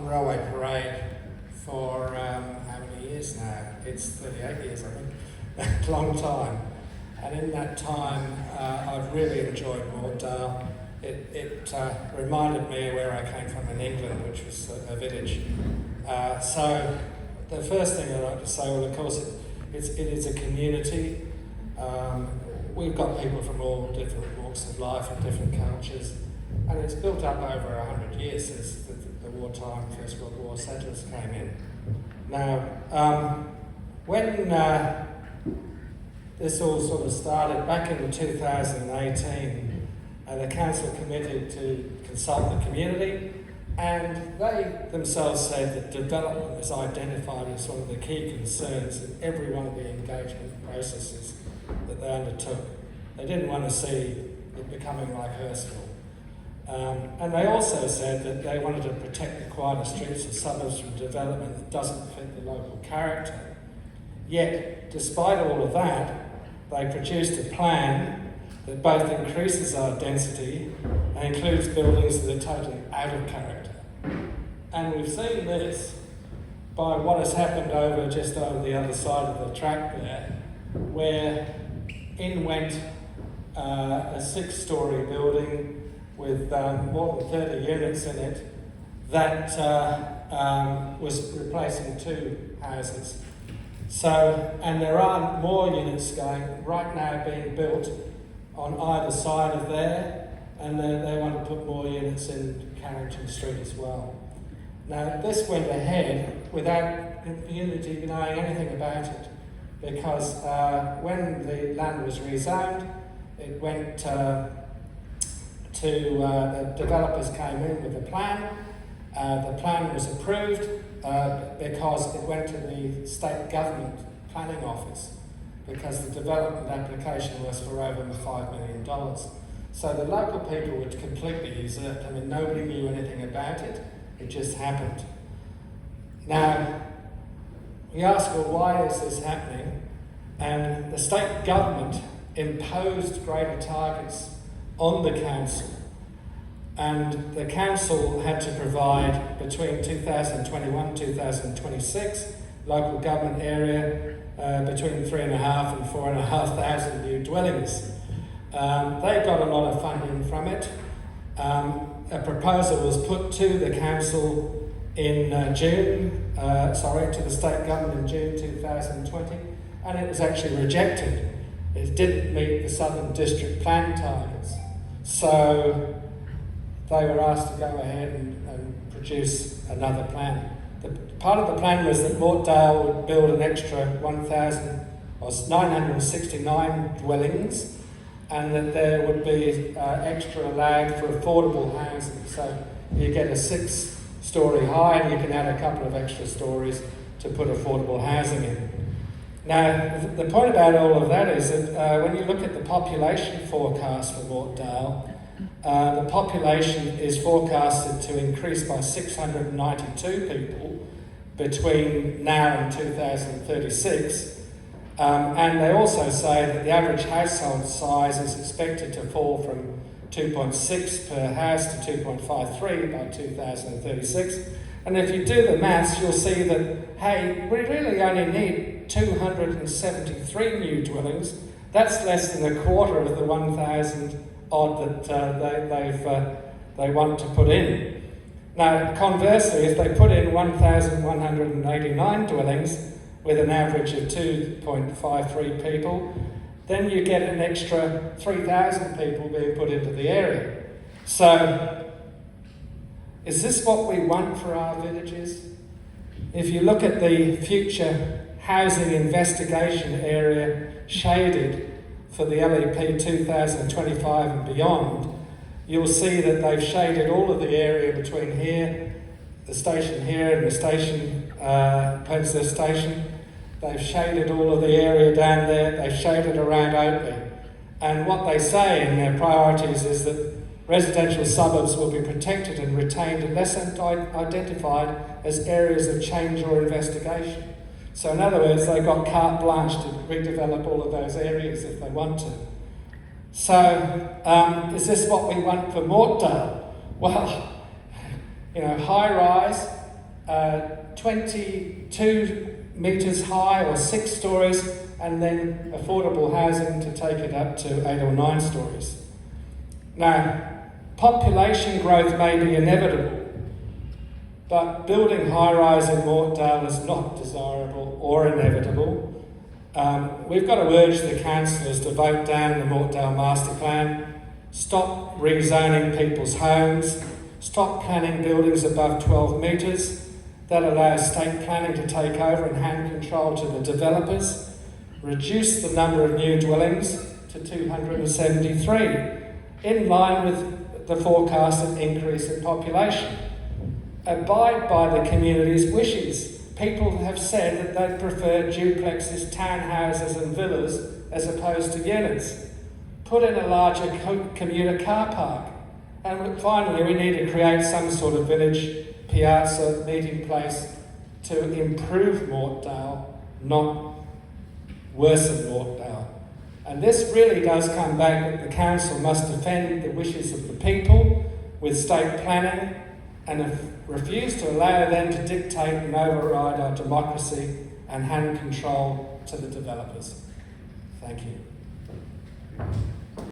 Railway Parade for how many years now? It's 38 years, I think. A long time. And in that time, I've really enjoyed Mortdale. It reminded me of where I came from in England, which was a village. So the first thing I'd like to say, well, of course, it is a community. We've got people from all different walks of life and different cultures, and it's built up over 100 years since the wartime First World War settlers came in. Now, when this all sort of started back in 2018, the council committed to consult the community, and they themselves said that development was identified as one of the key concerns in every one of the engagement processes that they undertook. They didn't want to see it becoming like Hurstville. And they also said that they wanted to protect the quieter streets of suburbs from development that doesn't fit the local character. Yet, despite all of that, they produced a plan that both increases our density and includes buildings that are totally out of character. And we've seen this by what has happened just over the other side of the track there, where in went a 6-storey building with more than 30 units in it that was replacing 2 houses. So, and there are more units going right now being built on either side of there, and they want to put more units in Carrington Street as well. Now, this went ahead without the community knowing anything about it, because when the land was rezoned, it went the developers came in with a plan. The plan was approved because it went to the state government planning office, because the development application was for over $5 million. So the local people were completely usurped. I mean, nobody knew anything about it. It just happened. Now, we ask, well, why is this happening? And the state government imposed greater targets on the council. And the council had to provide between 2021 and 2026 local government area between 3,500 and 4,500 new dwellings. They got a lot of funding from it. A proposal was put to the council in to the state government in June 2020, and it was actually rejected. It didn't meet the Southern District Plan targets. So they were asked to go ahead and produce another plan. Part of the plan was that Mortdale would build an extra 969 dwellings, and that there would be extra allowed for affordable housing. So you get a 6-storey high, and you can add a couple of extra stories to put affordable housing in. Now, the point about all of that is that when you look at the population forecast for Mortdale, the population is forecasted to increase by 692 people between now and 2036. And they also say that the average household size is expected to fall from 2.6 per house to 2.53 by 2036. And if you do the maths, you'll see that, hey, we really only need 273 new dwellings. That's less than a quarter of the 1,000 odd that they want to put in. Now, conversely, if they put in 1,189 dwellings with an average of 2.53 people, then you get an extra 3,000 people being put into the area. So, is this what we want for our villages? If you look at the future housing investigation area shaded for the LEP 2025 and beyond, you'll see that they've shaded all of the area between here, the station here, and the station, Peninsula Station. They've shaded all of the area down there. They've shaded around Oakley. And what they say in their priorities is that residential suburbs will be protected and retained unless identified as areas of change or investigation. So in other words, they've got carte blanche to redevelop all of those areas if they want to. So is this what we want for Mortdale? Well, high rise, 22 metres high or 6 stories, and then affordable housing to take it up to 8 or 9 stories. Now, population growth may be inevitable, but building high-rise in Mortdale is not desirable or inevitable. We've got to urge the councillors to vote down the Mortdale Masterplan, stop rezoning people's homes, stop planning buildings above 12 metres that allow state planning to take over and hand control to the developers, reduce the number of new dwellings to 273, in line with the forecasted increase in population. Abide by the community's wishes. People have said that they prefer duplexes, townhouses and villas as opposed to units. Put in a larger commuter car park. And finally, we need to create some sort of village piazza meeting place to improve Mortdale, not worsen Mortdale. And this really does come back that the council must defend the wishes of the people with state planning and refuse to allow them to dictate and override our democracy and hand control to the developers. Thank you.